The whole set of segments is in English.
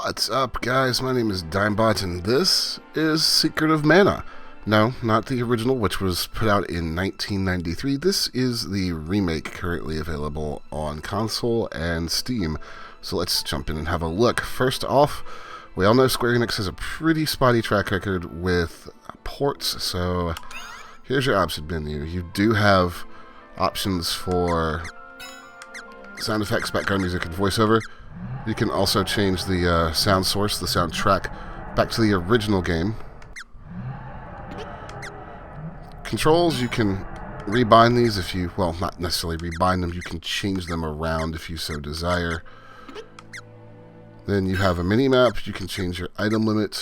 What's up, guys? My name is Dimebot, and this is Secret of Mana. No, not the original, which was put out in 1993. This is the remake currently available on console and Steam. So let's jump in and have a look. First off, we all know Square Enix has a pretty spotty track record with ports, so here's your option menu. You do have options for sound effects, background music, and voiceover. You can also change the sound source, the soundtrack, back to the original game. Controls, you can rebind these if you, well, not necessarily rebind them, you can change them around if you so desire. Then you have a mini-map, you can change your item limit,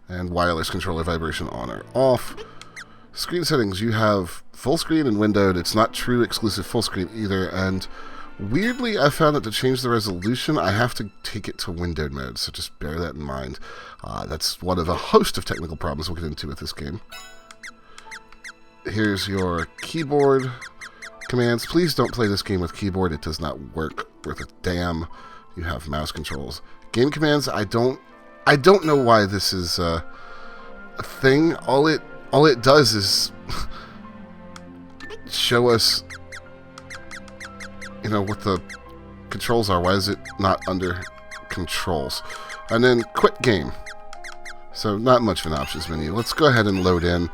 and wireless controller vibration on or off. Screen settings, you have full screen and windowed. It's not true exclusive full screen either, and weirdly, I found that to change the resolution, I have to take it to windowed mode, so just bear that in mind. That's one of a host of technical problems we'll get into with this game. Here's your keyboard commands. Please don't play this game with keyboard. It does not work worth a damn. You have mouse controls. Game commands, I don't know why this is a thing. All it does is show us, you know, what the controls are. Why is it not under controls? And then quit game. So not much of an options menu. Let's go ahead and load in.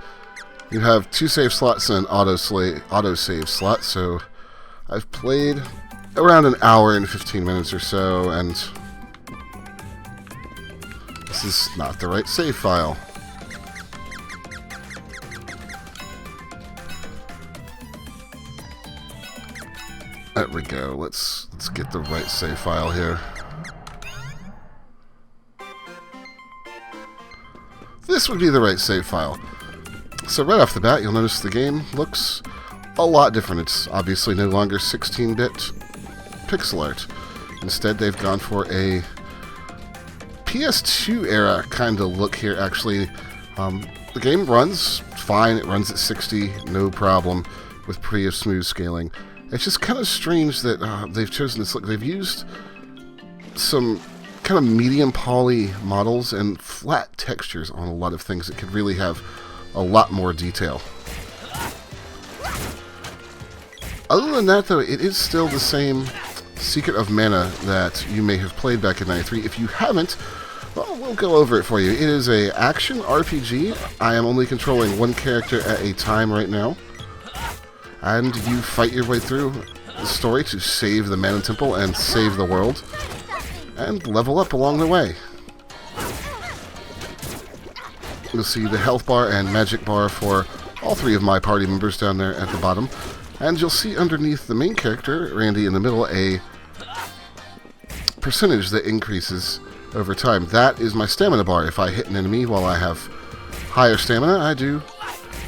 You have 2 save slots and an auto save slot. So I've played around an hour and 15 minutes or so, and this is not the right save file. There we go. Let's get the right save file here. This would be the right save file. So right off the bat, you'll notice the game looks a lot different. It's obviously no longer 16-bit pixel art. Instead, they've gone for a PS2 era kind of look here, actually. The game runs fine. It runs at 60, no problem, with pretty smooth scaling. It's just kind of strange that they've chosen this look. They've used some kind of medium poly models and flat textures on a lot of things that could really have a lot more detail. Other than that, though, it is still the same Secret of Mana that you may have played back in '93. If you haven't, well, we'll go over it for you. It is an action RPG. I am only controlling one character at a time right now. And you fight your way through the story to save the Mana Temple and save the world, and level up along the way. You'll see the health bar and magic bar for all 3 of my party members down there at the bottom. And you'll see underneath the main character, Randy in the middle, a percentage that increases over time. That is my stamina bar. If I hit an enemy while I have higher stamina, I do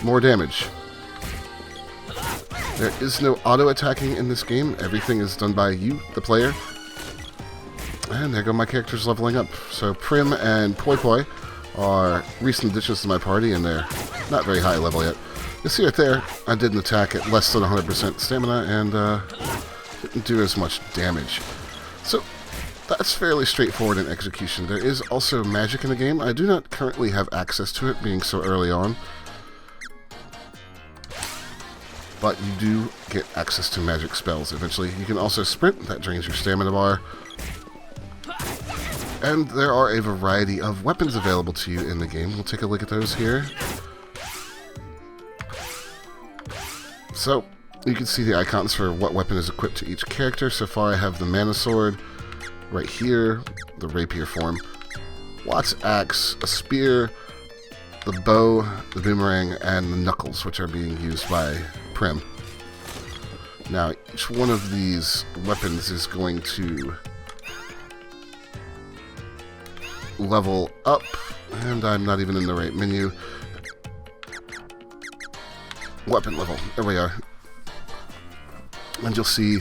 more damage. There is no auto-attacking in this game. Everything is done by you, the player. And there go my characters leveling up. So Prim and Poi Poi are recent additions to my party, and they're not very high level yet. You see right there, I did an attack at less than 100% stamina, and didn't do as much damage. So that's fairly straightforward in execution. There is also magic in the game. I do not currently have access to it, being so early on. But you do get access to magic spells eventually. You can also sprint. That drains your stamina bar. And there are a variety of weapons available to you in the game. We'll take a look at those here. So, you can see the icons for what weapon is equipped to each character. So far I have the Mana Sword right here, the Rapier form, Watt's Axe, a Spear, the Bow, the Boomerang, and the Knuckles, which are being used by Prim. Now, each one of these weapons is going to level up, and I'm not even in the right menu. Weapon level. There we are. And you'll see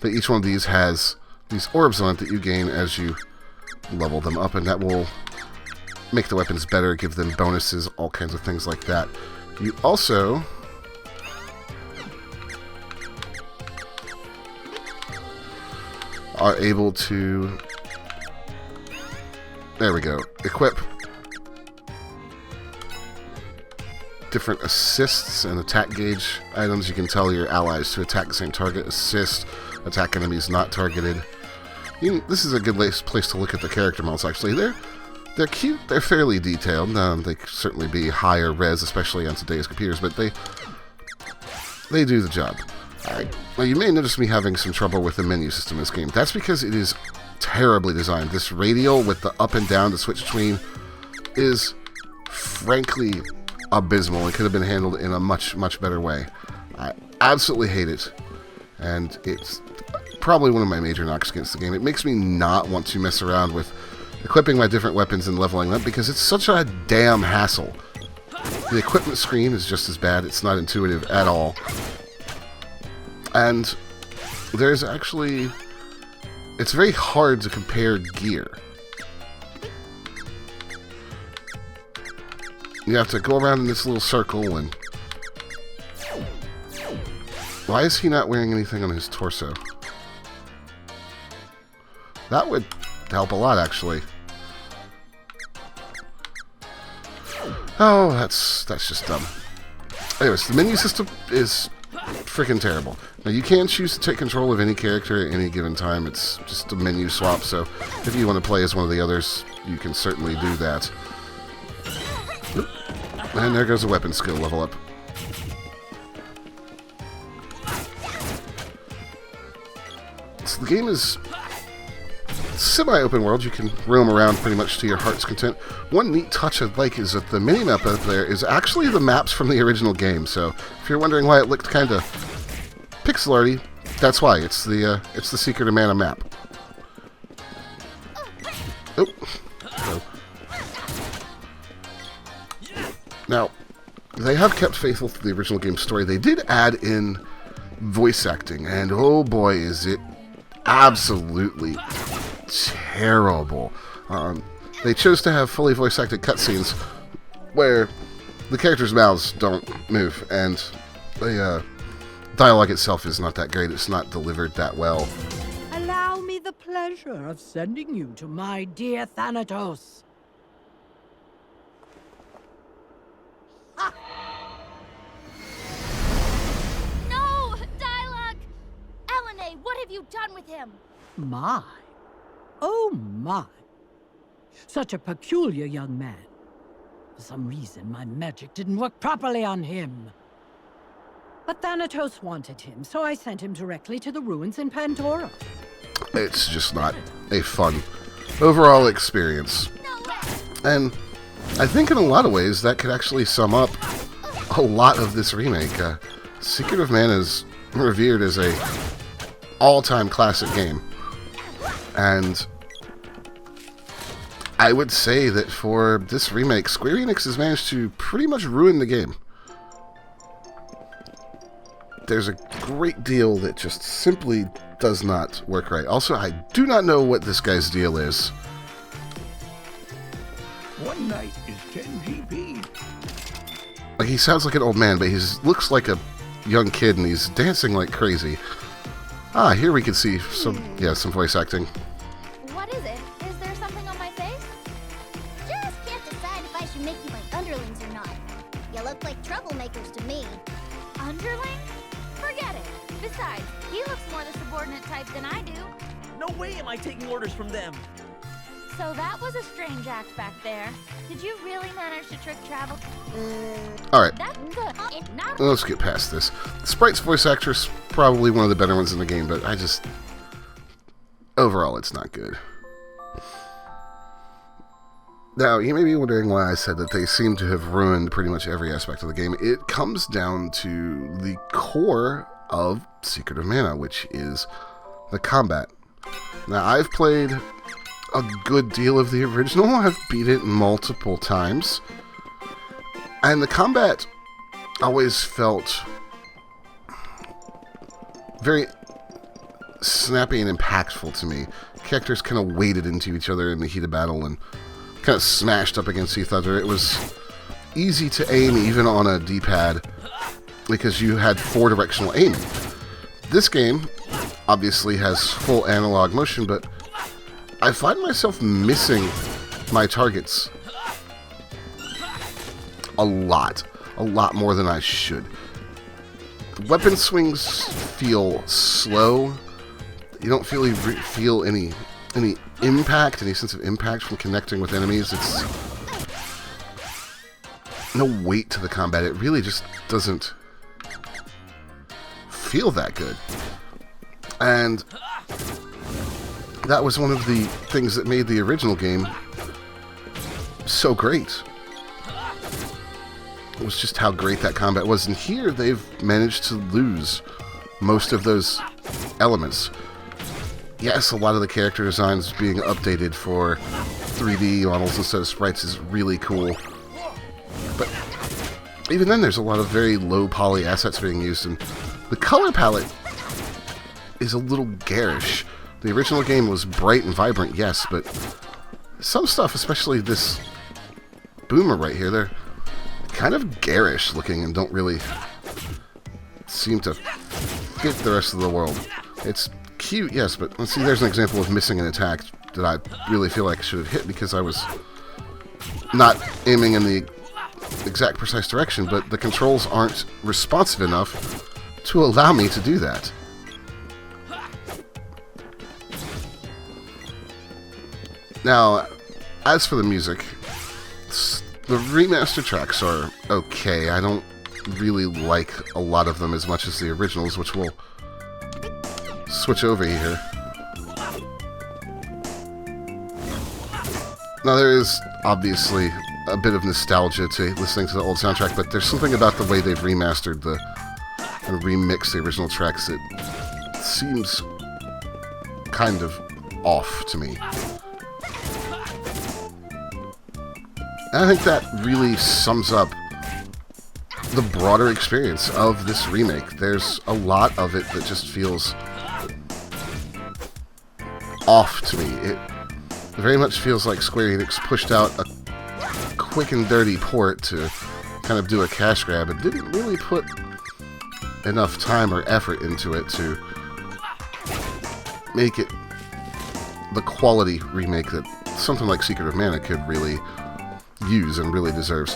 that each one of these has these orbs on it that you gain as you level them up, and that will make the weapons better, give them bonuses, all kinds of things like that. You also are able to There we go. Equip. Different assists and attack gauge items. You can tell your allies to attack the same target. Assist. Attack enemies not targeted. This is a good place to look at the character models, actually. They're cute. They're fairly detailed. They could certainly be higher res, especially on today's computers, but they do the job. Alright. Now, you may notice me having some trouble with the menu system in this game. That's because it is terribly designed. This radial with the up and down to switch between is, frankly, abysmal. It could have been handled in a much, much better way. I absolutely hate it. And it's probably one of my major knocks against the game. It makes me not want to mess around with equipping my different weapons and leveling them because it's such a damn hassle. The equipment screen is just as bad. It's not intuitive at all. And there's actually... it's very hard to compare gear. You have to go around in this little circle and... why is he not wearing anything on his torso? That would help a lot, actually. Oh, that's just dumb. Anyways, the menu system is freaking terrible. Now, you can choose to take control of any character at any given time. It's just a menu swap, so if you want to play as one of the others, you can certainly do that. Oop. And there goes a weapon skill level up. So the game is semi-open world. You can roam around pretty much to your heart's content. One neat touch I like is that the minimap up there is actually the maps from the original game. So if you're wondering why it looked kind of pixel arty, that's why. It's the Secret of Mana map. Oh. So. Now, they have kept faithful to the original game story. They did add in voice acting, and oh boy, is it absolutely terrible. They chose to have fully voice-acted cutscenes where the characters' mouths don't move, and the dialogue itself is not that great. It's not delivered that well. Allow me the pleasure of sending you to my dear Thanatos. No! Dialogue! Elena, what have you done with him? My. Oh, my. Such a peculiar young man. For some reason, my magic didn't work properly on him. But Thanatos wanted him, so I sent him directly to the ruins in Pandora. It's just not a fun overall experience. No way! And I think in a lot of ways that could actually sum up a lot of this remake. Secret of Mana is revered as a all-time classic game. And I would say that for this remake, Square Enix has managed to pretty much ruin the game. There's a great deal that just simply does not work right. Also, I do not know what this guy's deal is. One night is 10 GP. Like, he sounds like an old man, but he looks like a young kid, and he's dancing like crazy. Ah, here we can see some voice acting. What is it? Is there something on my face? Just can't decide if I should make you my underlings or not. You look like troublemakers to me. Underling? Forget it. Besides, he looks more the subordinate type than I do. No way am I taking orders from them. So that was a strange act back there. Did you really manage to trick travel? Alright, That's good. It's not let's get past this. Sprite's voice actress, probably one of the better ones in the game, but overall, it's not good. Now, you may be wondering why I said that they seem to have ruined pretty much every aspect of the game. It comes down to the core of Secret of Mana, which is the combat. Now, I've played a good deal of the original. I've beat it multiple times. And the combat always felt very snappy and impactful to me. Characters kind of waded into each other in the heat of battle and kind of smashed up against each other. It was easy to aim even on a D-pad because you had 4-directional aiming. This game obviously has full analog motion, but I find myself missing my targets a lot more than I should. The weapon swings feel slow. You don't feel any impact, any sense of impact from connecting with enemies. It's no weight to the combat. It really just doesn't feel that good. And that was one of the things that made the original game so great. It was just how great that combat was. And here they've managed to lose most of those elements. Yes, a lot of the character designs being updated for 3D models instead of sprites is really cool. But even then, there's a lot of very low poly assets being used, and the color palette is a little garish. The original game was bright and vibrant, yes, but some stuff, especially this boomer right here, they're kind of garish looking and don't really seem to fit the rest of the world. It's cute, yes, but let's see, there's an example of missing an attack that I really feel like I should have hit because I was not aiming in the exact precise direction, but the controls aren't responsive enough to allow me to do that. Now, as for the music, the remastered tracks are okay. I don't really like a lot of them as much as the originals, which we'll switch over here. Now, there is obviously a bit of nostalgia to listening to the old soundtrack, but there's something about the way they've remastered and remixed the original tracks that seems kind of off to me. And I think that really sums up the broader experience of this remake. There's a lot of it that just feels off to me. It very much feels like Square Enix pushed out a quick and dirty port to kind of do a cash grab and didn't really put enough time or effort into it to make it the quality remake that something like Secret of Mana could really use and really deserves.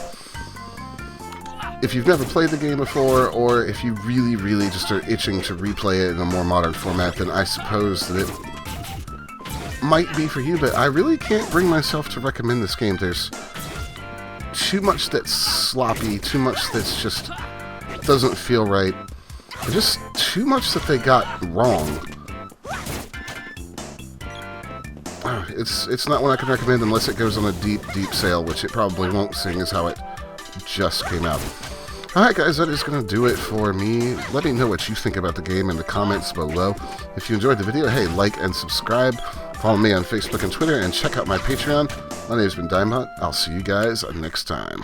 If you've never played the game before, or if you really just are itching to replay it in a more modern format, then I suppose that it might be for you, but I really can't bring myself to recommend this game. There's too much that's sloppy, too much that's just doesn't feel right, just too much that they got wrong. It's not one I can recommend unless it goes on a deep sale, which it probably won't, seeing as how it just came out. Alright guys, that is going to do it for me. Let me know what you think about the game in the comments below. If you enjoyed the video, hey, like and subscribe. Follow me on Facebook and Twitter, and check out my Patreon. My name's been Dimebot. I'll see you guys next time.